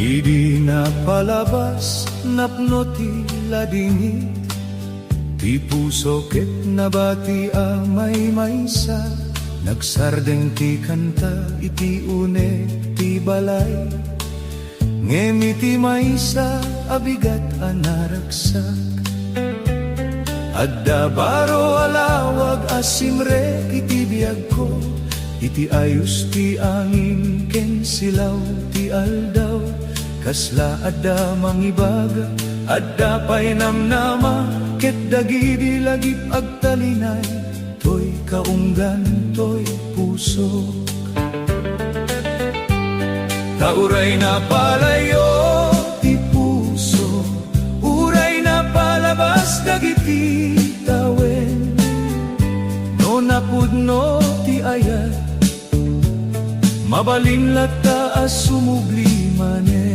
Idi na palabas napno ti ladingit, ti puso ket nabati a maysa. Nagsardeng ti kanta iti une ti balay, ngem iti maysa abigat a naragsak. Adda baro alawag asimre iti biag ko, iti ayos ti angin ken silaw ti aldaw. Kasla adda mangibaga, adda pay namnama, ket dagidi lagip agtalinay, toy kaunggan toy puso. Tauray na palayo ti puso, uray na palabas dagiti tawen. No napudno ti ayat, mabalin lata as sumubli manen.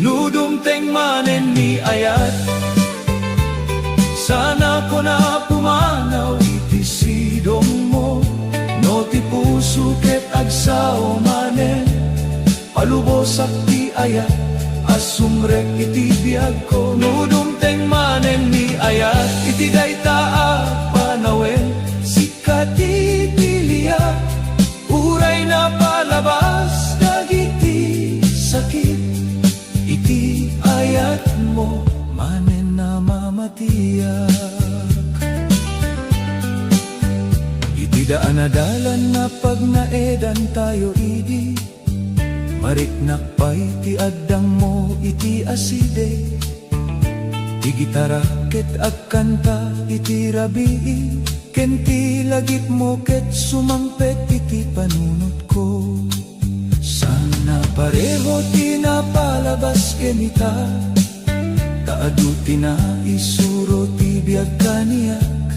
Nudumteng manen ni ayat, sana ko na pumanaw iti sidong mo. No ti puso ket agsao manen, palubosak ti ayat, asumrek iti biag ko. Nudumteng manen ni ayat, iti dayta a panawen, sikat ipiliya, uray na palabas dagiti sakit. Iti ayat mo manen na mamatiyak, iti daan na dalan na pag naedan tayo idi, mariknak pa iti addang mo iti aside. Ti gitara ket agkanta iti rabii, ken ti lagip mo ket sumangpet iti panunot ko. Sana pareho ti napalabas kenita, taadu ti na isuro ti biag kaniyak.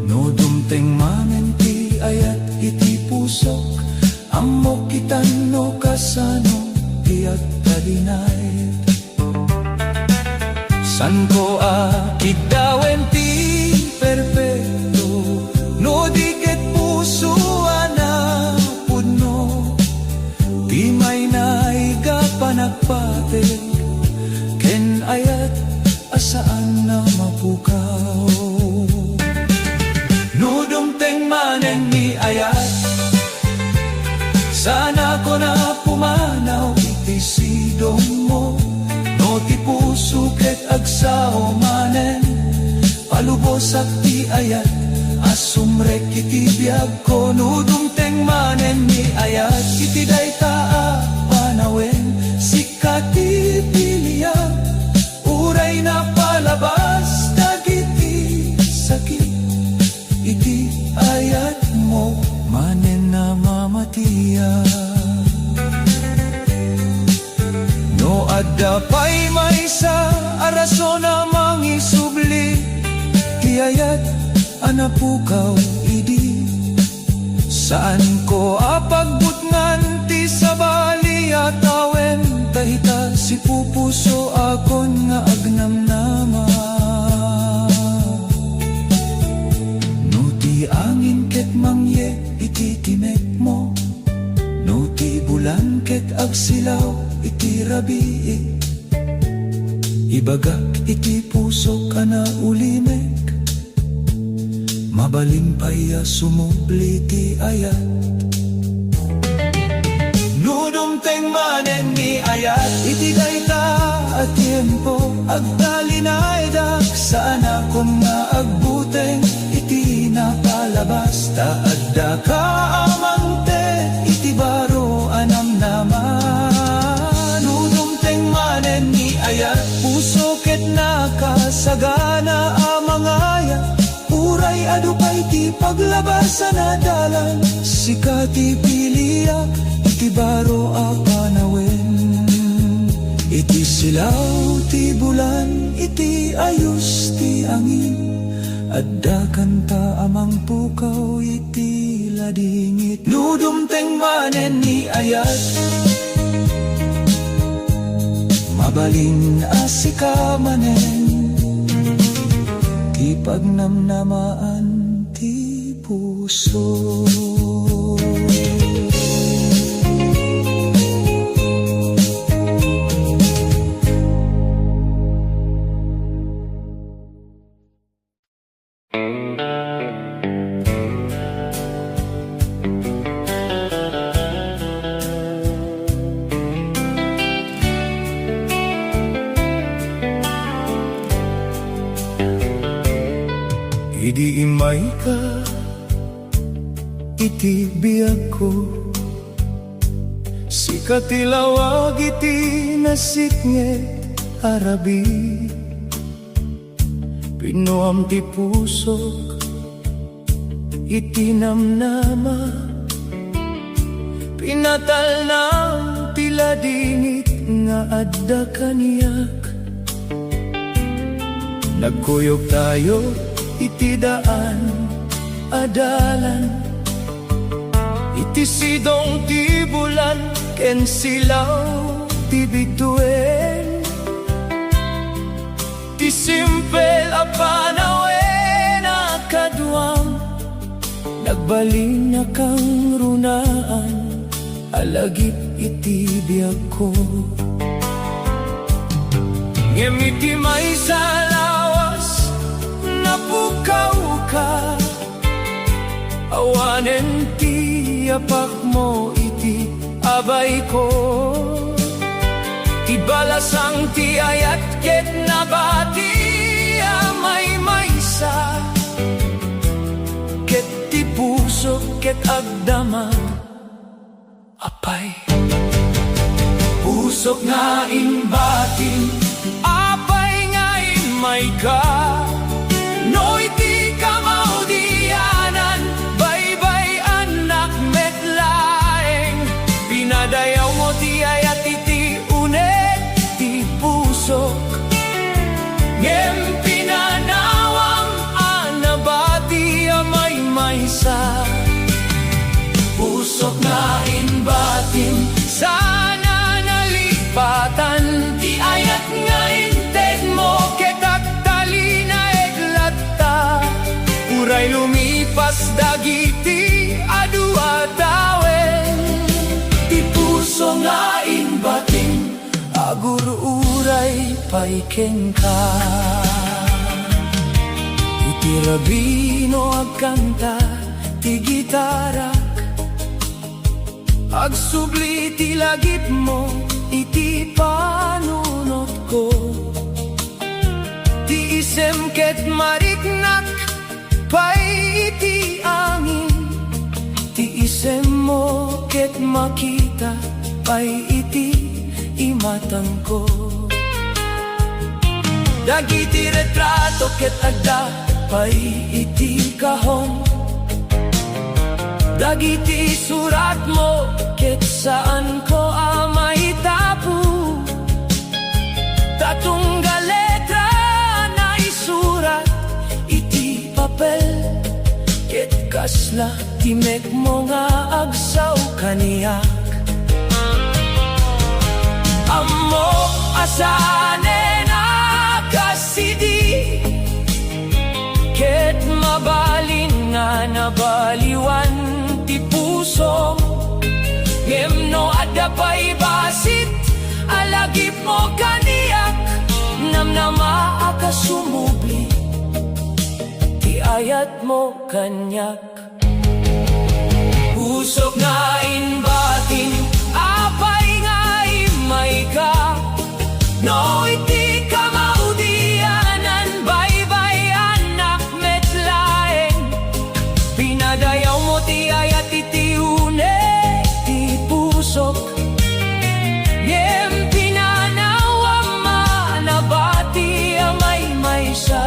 No dumteng manen ti ayat iti pusok, ammo kitan no kasano ti agtalinay. San ko akidawen ti perfecto, no di ket puso anapudno. Di may naiga panagpatig, ken ayat asaan na mapukaw. Nudumteng manen ni ayat, sana ko na pumanaw iti sidong mo. No ti puso ket agsao manen, palubosak ti ayat, asumrek iti biag ko. Nudumteng manen ni ayat, iti dayta a panawen, sikat ipiliya, uray na palabas dagiti sakit. Iti ayat mo manen na mamatiyak. No adda pay maysa araso na mangisubli, ti ayat anapukaw idi. Saan ko apagbutngan ti sabali atawen, tahita si pupuso akon nga agnamnama. No ti angin ket mangye iti timek mo, no ti bulan ket agsilaw iti rabii. Ibagak iti puso ka na ulimek, mabalin paya sumubli ti ayat. Nudumteng manen ni ayat, iti dayta a tiempo, agtalinay sana kung maagbuteng iti napalabas. Taadda ka amante, iti baro anamnaman. Nudumteng manen ni ayat, puso ket nakasagana amangaya, uray adupay ti paglabasan na dalan, sikat ipiliyak, iti baro a panawen. Iti silaw ti bulan, iti ayos ti angin, adda kanta amang pukaw iti ladingit. Nudumteng manen ni ayat, mabalin asika manen, ti pagnamnamaan ti puso. ka iti biag ko, sikat ilawag iti nasiknget arabi, pinuam ti pusok iti namnama, pinatal ng tila dingit nga adda kaniyak. Nagkuyog tayo iti daan adalan, iti sidong ti bulan ken silaw ti bituin, ti simpel a panawen a kadwam, nagbaling na kang runaan alagip iti biag ko. Ngem may salawas napukaw ka, awanen ti apak mo iti abay ko, ti balasang ti ayat ket nabati amay maysa, ket ti puso ket agdama apay. Pusok nga imbatin, apay nga imay ka, no iti ka maudianan, baybay anak metlaeng, pinadayaw mo ti ayat iti unet ti pusok, ngem pinanawang anabati amay maysa. Pusok nga inbatin, sana nalipatan ti ayat nga inted mo, ketat tali na eglata, uray lumipas dagiti adu atawen. Ti puso nga inbatin, agur uray paiken ka, iti rabino agkanta ti gitara, agsubli ti lagip mo iti panunot ko, ti isem ket mariknak pay iti angin, ti isem mo ket makita pay iti imatang ko. Dagiti retrato ket agda pay iti kahon, dagiti surat mo ket saan ko amay tapu, tatungga letra na isurat iti papel, ket kasla timek mo nga agsaw kaniyak. Ammo asane na kasidi, ket mabalin nga nabaliwan ti puso, ngem no adda pay basit alagip mo kaniyak, namnama akasumubli ti ayat mo kanyak. Pusok nga inbatin, apay nga imay ka, no iti ka maudianan, baybay anak metlaeng, pinadayaw mo ti ayat iti unet ti pusok, ngem pinanawam manabati amay maysa.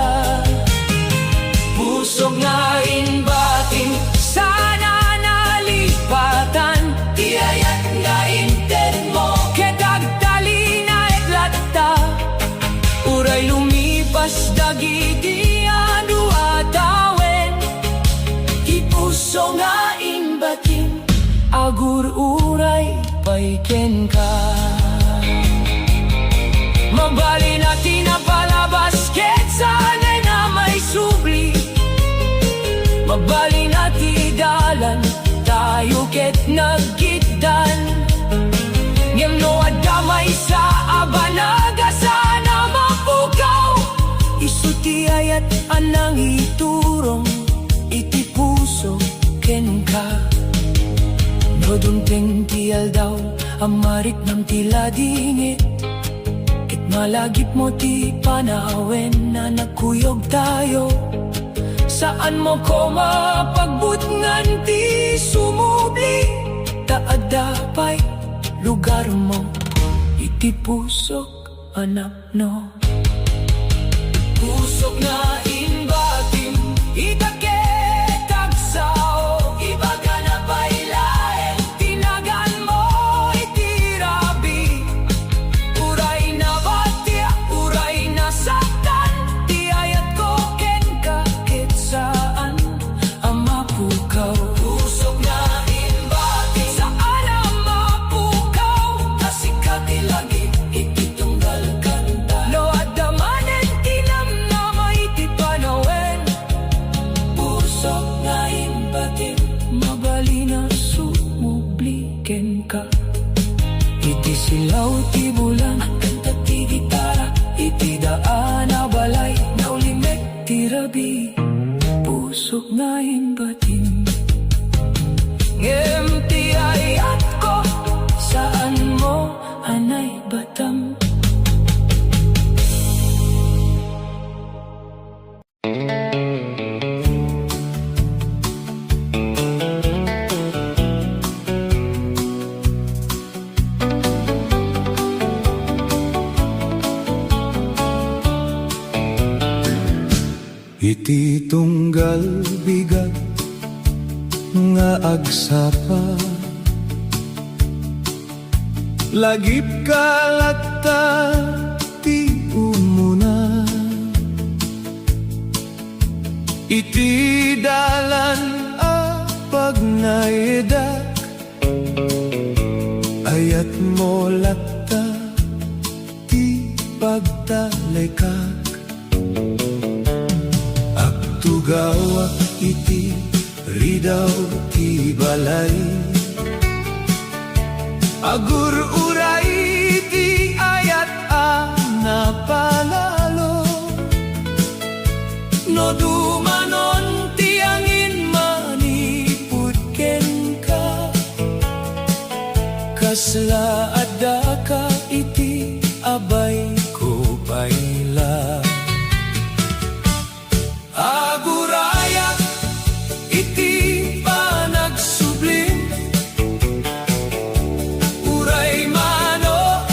Pusok nga inbatin, sana nalipatan ti ayat nga inted mo, ket agtali na eglata, uray lumipas dagiti adu atawen. Ti puso nga inbatin, agur uray paiken ka, mabali na tinapalabas ket sanay na may subli, mabali na ti dalan tayo ket nagkitdan, ngem no adamay sa abanaga sana mapukaw, isu ti ayat anang iturong iti puso ken ka. No dunteng ti aldaw amarik ng tila dingit, malagip mo ti panawen na nagkuyog tayo, Saan mo ko mapagbutngan ti sumubli, taadapay lugar mo, iti pusok anak no. Pusok na inbatim, itaketag sao, ibaga na pailaen, tinagan mo itirabi. Uray na batya, uray na saktan, di ayat ko ken kakit saan ang mapukaw. Pusok na inbatim, saan ang mapukaw, kasikat ilagi, ikitunggal kanta. No adamanen tinam na maiti panawen. Pusok na inbatim, mabali na sumubliken ka. Iti silaw ti bulan, kanta ti gitara, iti daan na balay, naulimek ti rabi. Pusok nga inbatim, ngem ti ayat ko, saan mo anay batam. Iti tunggal bigat nga agsapa, lagip kalata ti umuna. Iti dalan a pagnaidak, ayat mo latta ti pagtalekak. Tugawa iti ridaw ti balay, agur uray ti ayat a napalalo. No dumanon ti angin manipud ken ka, kasla adda ka iti abay ko bayla. Agurayak iti panagsublim, uray mano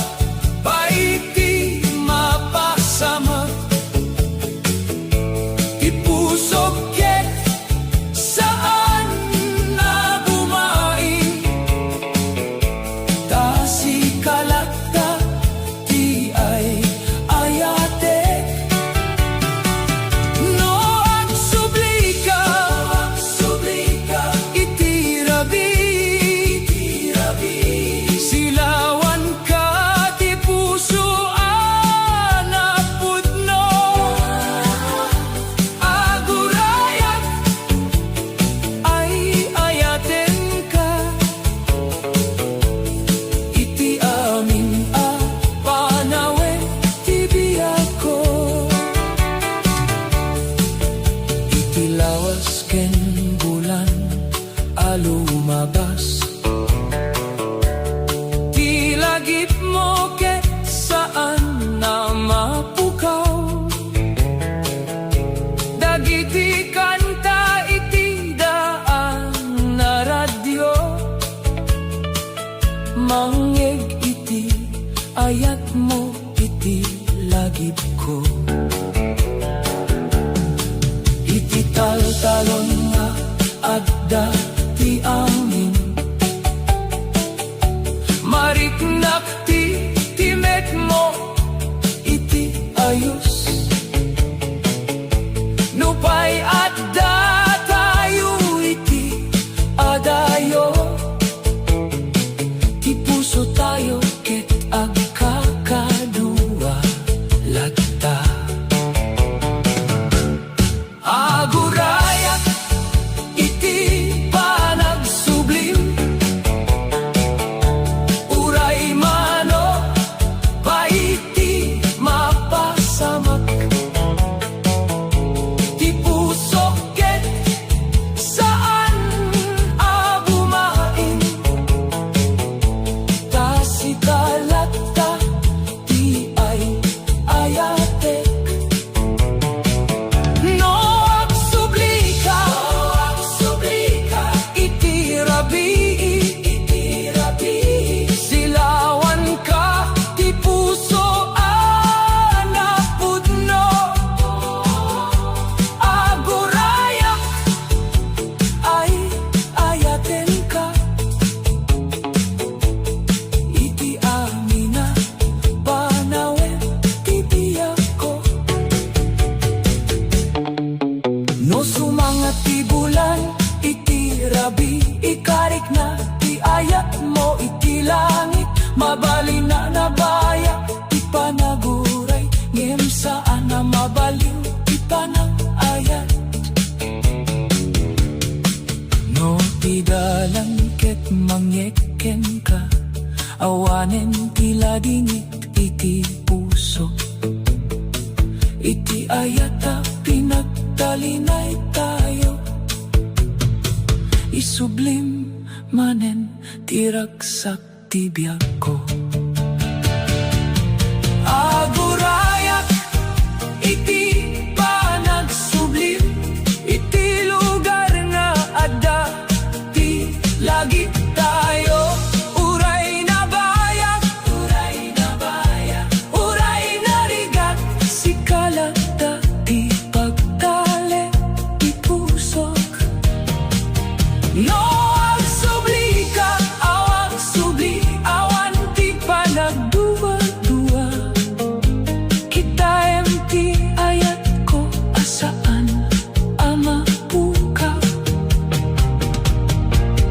paiti mapasama. Ipusok ket saan na bumain, tasi kalakta ti ay ayate. Lawas ken bulan alumabas, ti lagip mo ket saan na mapukaw. Dagiti kanta iti daan na radyo, mangeg iti ayat mo iti lagip ko. Iti taltalon nga adda ti angin, mariknak ti timek mo iti ayos. Nupay adda tayo iti adayo, ti puso tayo ket agkakadua latta. Agurayak iti panagsublim, uray mano paiti mapasamak. Ti puso iti dalang ket mangyeken ka, awanen tila dingit iti puso. Iti ayata pinagtalinay tayo, isublim manen tiragsak ti biag ko. Agurayak iti panagsublim, iti lugar nga adda ti lagi tayo. Uray na bayak, uray na bayak, uray na rigat, si kalata ti pagtali ti pusok. No agsubli ka, awag subli, awan ti panagduwa-duwa. Kita ti ayat ko asaan ama puka.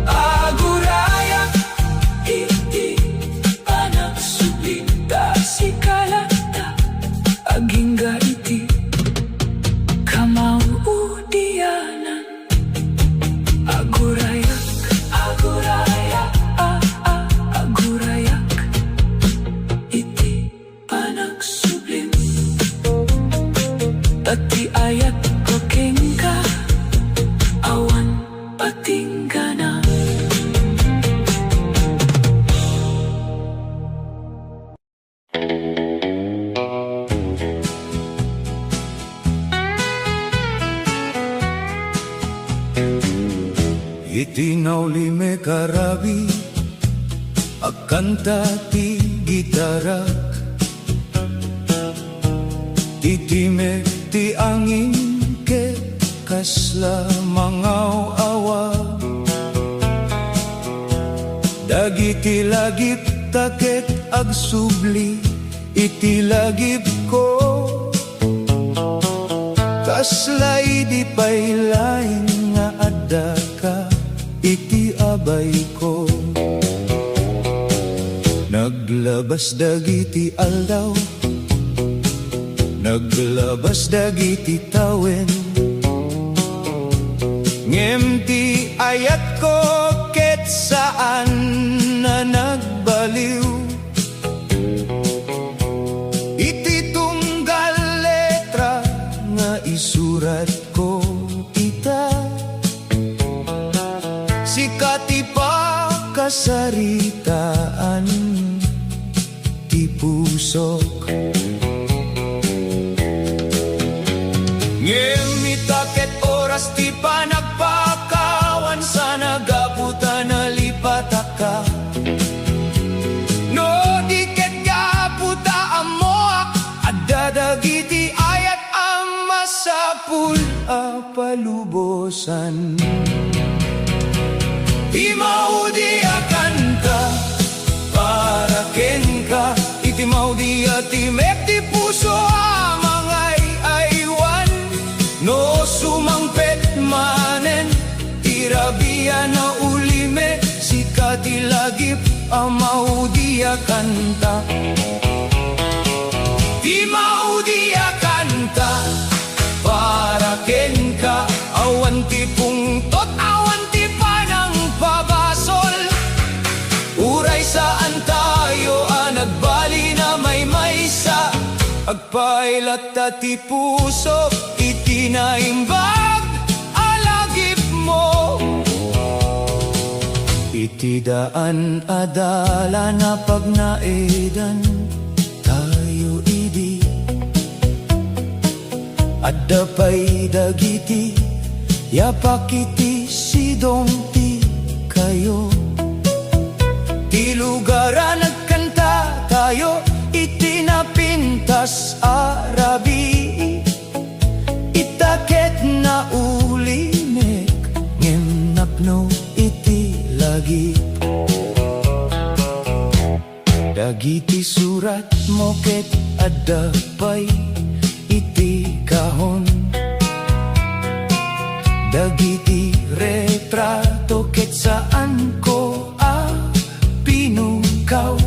Agurayak iti panagsubli, da si kalata agingga iti kamaudianan. Agurayak, agurayak, agurayak iti panagsublim, tati ayat ko kengka, awan patinggana. Itinaw lime karabi, agkanta ti gitarak, titime ti angin ke kasla mangaw-awa. Dagiti lagip taket agsubli, iti lagip ko, kaslay di pailain nga adda ka, iti abay ko. Naglabas dagiti aldaw, naglabas dagiti tawen, ngem ti ayat ko ket saan na nagbaliw. Iti tunggal letra nga isurat ko ita, sikati pa kasaritaan ti pusok. Ngemita ket oras ti panagpakawan, sa nagaputa na lipataka. No di ket gaputa amoak, adda dagiti ayat ama sapul a palubosan. Ti maudiakan ka, para ken ka, iti maudia ti mek ti puso amangay aywan. No sumangpet manen, tirabiya na ulime, sikati lagip amaudiakan ta. Ti maudiakan ka, para ken ka, awan ti pungtot, awan ti panang pabasol. Uray saan tayo nagbali na may maysa, agpailat ti puso, itinaimbag alagip mo. Iti daan adala na pag naedan tayo idi, adda pay dagiti yapakiti sidong ti kayo. Ti lugaran nagkanta tayo, itinapintas arabi, itaket na ulimek, ngem napno iti lagi. Dagiti surat mo ket adda pay iti kahon, dagiti retrato ket saan ko pinukaw,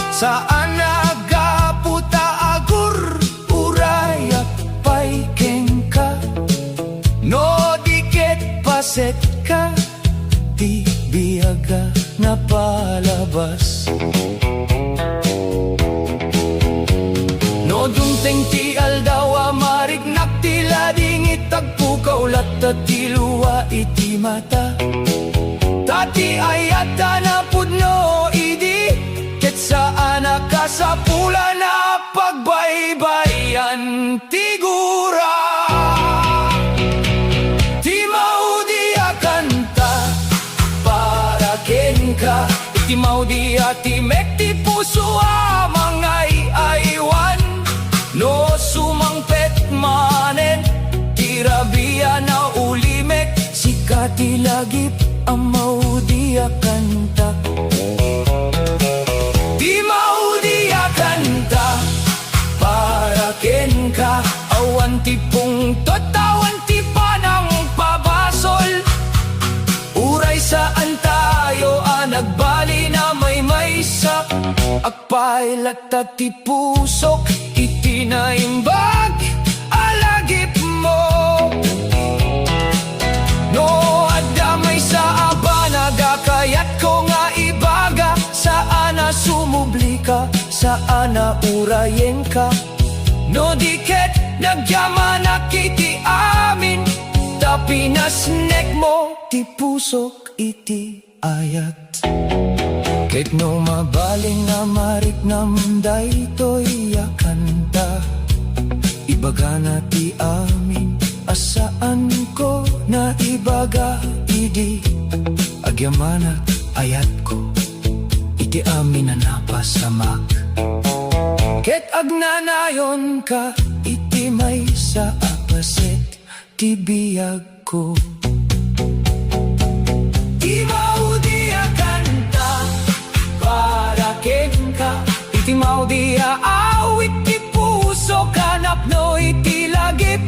saan nagaputa agur urayak pay kengka. No diket paset ka, ti biyaga na palabas. No dumteng ti aldawa marignak ti lading itagpukaw latta ti luwa iti mata. Tati ayata na pudno idi ket saan nakasapula na pagbaybayan ti gura. Ti maudi akanta para kenka, iti maudi ati mekti puso amangay aywan. No sumangpet manen ti rabia na ulimek, sikati lagip ang maudi akanta. Di maudi akanta para kenka, awan ti pungtot awan ti panang pabasol. Uray saan tayo nagbali na may maysak, akpailat ti pusok itinaimbag alagip mo. No adamay sa aba nagakayat ko nga ibaga, saan na sumublika, saan na urayen ka. No diket nagyaman nakiti amin, tapinasnek mo ti pusok iti ayat. Ket no mabaling na mariknam daytoy akanta, ibaga na ti amin, asaan ko na ibaga idi, agyamana ayat ko iti amin na napasamak. Ket agnanayon ka iti may sa apaset ti biyag ko. Di maudi akanta para kenka, iti maudi aawit ti puso kanap no iti lagip.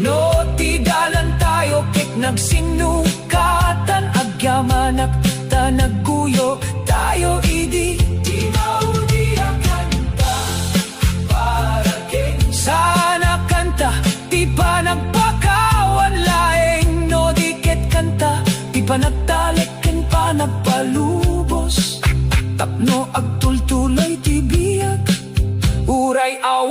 No ti dalan tayo ket nagsinukatan, agyamanak ta nagguyo tayo idi. Di maudi akanta para kenka, sana kanta ti panagpakawan laeng. No diket kanta ti panagtalek ken panagpalubos, tapno agtultulay ti biyag uray awa.